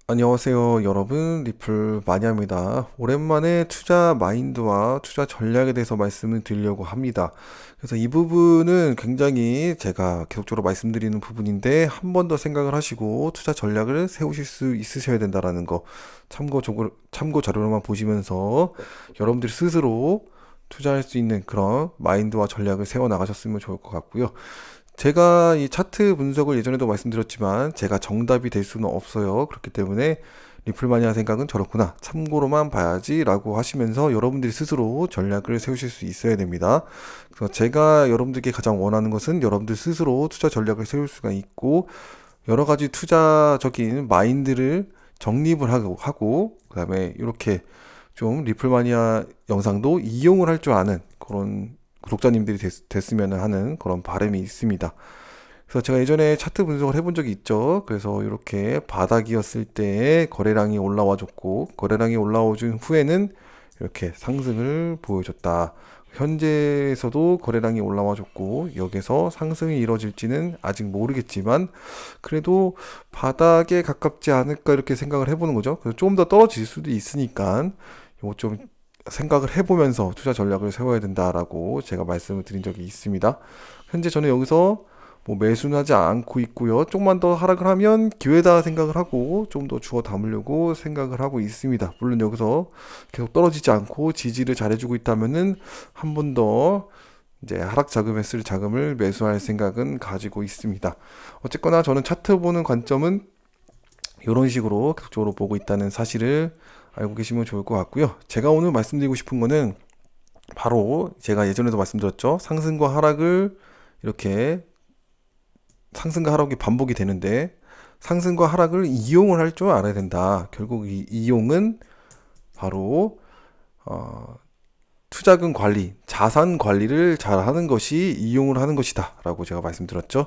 안녕하세요, 여러분. 리플 마니아입니다. 오랜만에 투자 마인드와 투자 전략에 대해서 말씀을 드리려고 합니다. 그래서 이 부분은 굉장히 제가 계속적으로 말씀드리는 부분인데 한 번 더 생각을 하시고 투자 전략을 세우실 수 있으셔야 된다라는 거 참고 자료로만 보시면서 여러분들이 스스로 투자할 수 있는 그런 마인드와 전략을 세워 나가셨으면 좋을 것 같고요. 제가 이 차트 분석을 예전에도 말씀드렸지만 제가 정답이 될 수는 없어요. 그렇기 때문에 리플마니아 생각은 저렇구나. 참고로만 봐야지 라고 하시면서 여러분들이 스스로 전략을 세우실 수 있어야 됩니다. 그래서 제가 여러분들께 가장 원하는 것은 여러분들 스스로 투자 전략을 세울 수가 있고 여러 가지 투자적인 마인드를 정립을 하고 그다음에 이렇게 좀 리플마니아 영상도 이용을 할 줄 아는 그런 구독자님들이 됐으면 하는 그런 바람이 있습니다. 그래서 제가 예전에 차트 분석을 해본 적이 있죠. 그래서 이렇게 바닥이었을 때 거래량이 올라와 줬고 거래량이 올라와 준 후에는 이렇게 상승을 보여줬다. 현재에서도 거래량이 올라와 줬고 여기서 상승이 이루어질지는 아직 모르겠지만 그래도 바닥에 가깝지 않을까 이렇게 생각을 해보는 거죠. 그래서 조금 더 떨어질 수도 있으니까 이거 좀 생각을 해보면서 투자 전략을 세워야 된다라고 제가 말씀을 드린 적이 있습니다. 현재 저는 여기서 뭐 매수는 하지 않고 있고요. 조금만 더 하락을 하면 기회다 생각을 하고 좀 더 주워 담으려고 생각을 하고 있습니다. 물론 여기서 계속 떨어지지 않고 지지를 잘해주고 있다면은 한 번 더 이제 하락 자금에 쓸 자금을 매수할 생각은 가지고 있습니다. 어쨌거나 저는 차트 보는 관점은 이런 식으로 계속적으로 보고 있다는 사실을 알고 계시면 좋을 것 같고요. 제가 오늘 말씀드리고 싶은 거는 바로 제가 예전에도 말씀드렸죠. 상승과 하락을 이렇게 상승과 하락이 반복이 되는데 상승과 하락을 이용을 할 줄 알아야 된다. 결국 이 이용은 바로 투자금 관리, 자산 관리를 잘 하는 것이 이용을 하는 것이다 라고 제가 말씀드렸죠.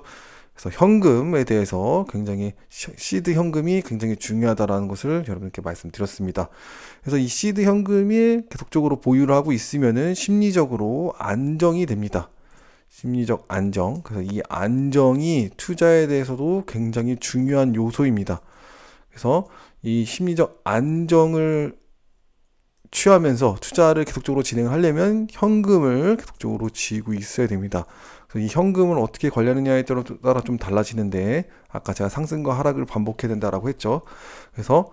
그래서 현금에 대해서 굉장히 시드 현금이 굉장히 중요하다라는 것을 여러분께 말씀드렸습니다. 그래서 이 시드 현금이 계속적으로 보유를 하고 있으면은 심리적으로 안정이 됩니다. 심리적 안정. 그래서 이 안정이 투자에 대해서도 굉장히 중요한 요소입니다. 그래서 이 심리적 안정을 취하면서 투자를 계속적으로 진행하려면 현금을 계속적으로 쥐고 있어야 됩니다. 그래서 이 현금을 어떻게 관리하느냐에 따라 좀 달라지는데 아까 제가 상승과 하락을 반복해야 된다라고 했죠. 그래서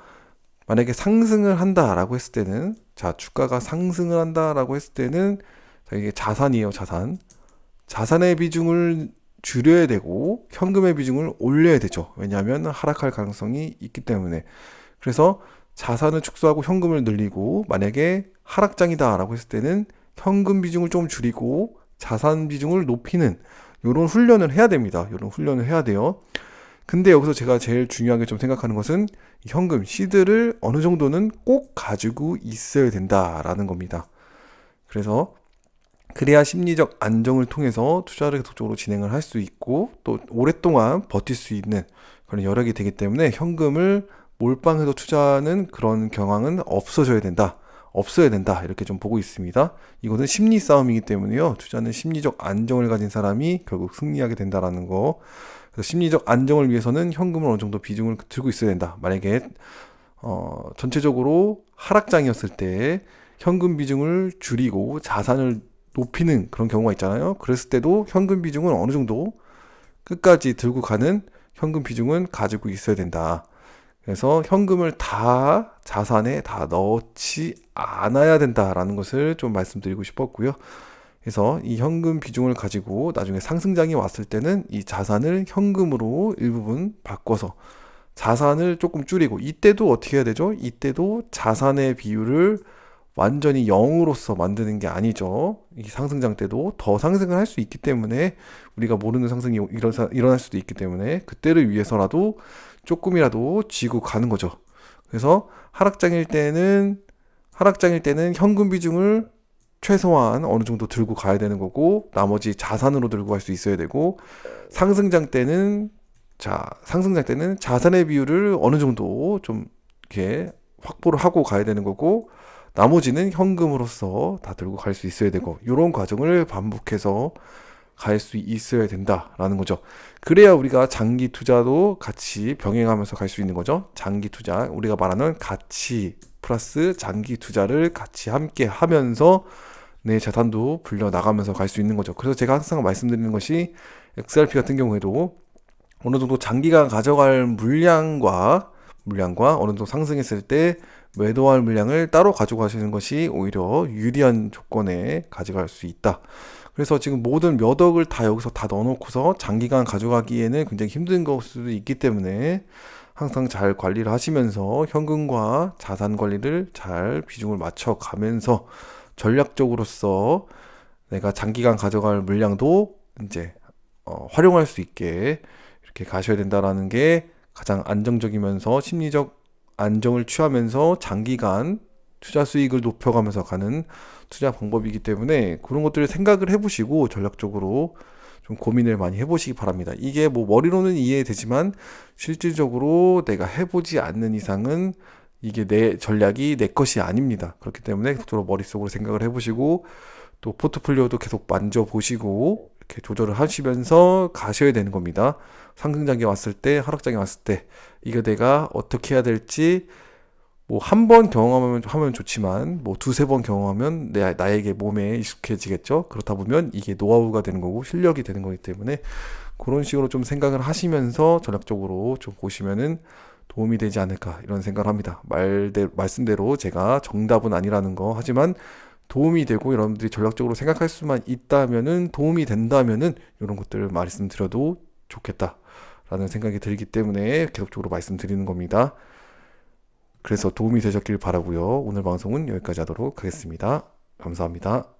만약에 상승을 한다라고 했을 때는 자 주가가 상승을 한다라고 했을 때는 자, 이게 자산이에요. 자산의 비중을 줄여야 되고 현금의 비중을 올려야 되죠. 왜냐하면 하락할 가능성이 있기 때문에. 그래서 자산을 축소하고 현금을 늘리고 만약에 하락장이다라고 했을 때는 현금 비중을 좀 줄이고 자산 비중을 높이는 이런 훈련을 해야 됩니다. 이런 훈련을 해야 돼요. 근데 여기서 제가 제일 중요하게 좀 생각하는 것은 현금, 시드를 어느 정도는 꼭 가지고 있어야 된다라는 겁니다. 그래서 그래야 심리적 안정을 통해서 투자를 계속적으로 진행을 할 수 있고 또 오랫동안 버틸 수 있는 그런 여력이 되기 때문에 현금을 몰빵해서 투자하는 그런 경향은 없어야 된다 이렇게 좀 보고 있습니다. 이것은 심리 싸움이기 때문에요. 투자는 심리적 안정을 가진 사람이 결국 승리하게 된다라는 거. 그래서 심리적 안정을 위해서는 현금을 어느 정도 비중을 들고 있어야 된다. 만약에 전체적으로 하락장이었을 때 현금 비중을 줄이고 자산을 높이는 그런 경우가 있잖아요. 그랬을 때도 현금 비중은 어느 정도 끝까지 들고 가는 현금 비중은 가지고 있어야 된다. 그래서 현금을 다 자산에 다 넣지 않아야 된다라는 것을 좀 말씀드리고 싶었고요. 그래서 이 현금 비중을 가지고 나중에 상승장이 왔을 때는 이 자산을 현금으로 일부분 바꿔서 자산을 조금 줄이고 이때도 어떻게 해야 되죠? 이때도 자산의 비율을 완전히 0으로서 만드는 게 아니죠. 이 상승장 때도 더 상승을 할 수 있기 때문에 우리가 모르는 상승이 일어날 수도 있기 때문에 그때를 위해서라도 조금이라도 쥐고 가는 거죠. 그래서 하락장일 때는 현금 비중을 최소한 어느 정도 들고 가야 되는 거고 나머지 자산으로 들고 갈 수 있어야 되고 상승장 때는 자산의 비율을 어느 정도 좀 이렇게 확보를 하고 가야 되는 거고 나머지는 현금으로서 다 들고 갈 수 있어야 되고 이런 과정을 반복해서 갈 수 있어야 된다라는 거죠. 그래야 우리가 장기 투자도 같이 병행하면서 갈 수 있는 거죠. 장기 투자, 우리가 말하는 가치 플러스 장기 투자를 같이 함께 하면서 내 자산도 불려 나가면서 갈 수 있는 거죠. 그래서 제가 항상 말씀드리는 것이 XRP 같은 경우에도 어느 정도 장기간 가져갈 물량과 어느 정도 상승했을 때 매도할 물량을 따로 가져가시는 것이 오히려 유리한 조건에 가져갈 수 있다. 그래서 지금 모든 몇 억을 다 여기서 다 넣어놓고서 장기간 가져가기에는 굉장히 힘든 걸 수도 있기 때문에 항상 잘 관리를 하시면서 현금과 자산 관리를 잘 비중을 맞춰 가면서 전략적으로서 내가 장기간 가져갈 물량도 이제 활용할 수 있게 이렇게 가셔야 된다라는 게 가장 안정적이면서 심리적 안정을 취하면서 장기간 투자 수익을 높여가면서 가는 투자 방법이기 때문에 그런 것들을 생각을 해보시고 전략적으로 좀 고민을 많이 해보시기 바랍니다. 이게 뭐 머리로는 이해되지만 실질적으로 내가 해보지 않는 이상은 이게 내 전략이 내 것이 아닙니다. 그렇기 때문에 계속 머릿속으로 생각을 해보시고 또 포트폴리오도 계속 만져보시고 이렇게 조절을 하시면서 가셔야 되는 겁니다. 상승장이 왔을 때, 하락장이 왔을 때 이거 내가 어떻게 해야 될지 뭐 한 번 경험하면 좋지만 뭐 두세 번 경험하면 나에게 몸에 익숙해지겠죠. 그렇다 보면 이게 노하우가 되는 거고 실력이 되는 거기 때문에 그런 식으로 좀 생각을 하시면서 전략적으로 좀 보시면은 도움이 되지 않을까 이런 생각을 합니다. 말씀대로 제가 정답은 아니라는 거 하지만 도움이 되고 여러분들이 전략적으로 생각할 수만 있다면은 도움이 된다면은 이런 것들을 말씀드려도 좋겠다라는 생각이 들기 때문에 계속적으로 말씀드리는 겁니다. 그래서 도움이 되셨길 바라고요. 오늘 방송은 여기까지 하도록 하겠습니다. 감사합니다.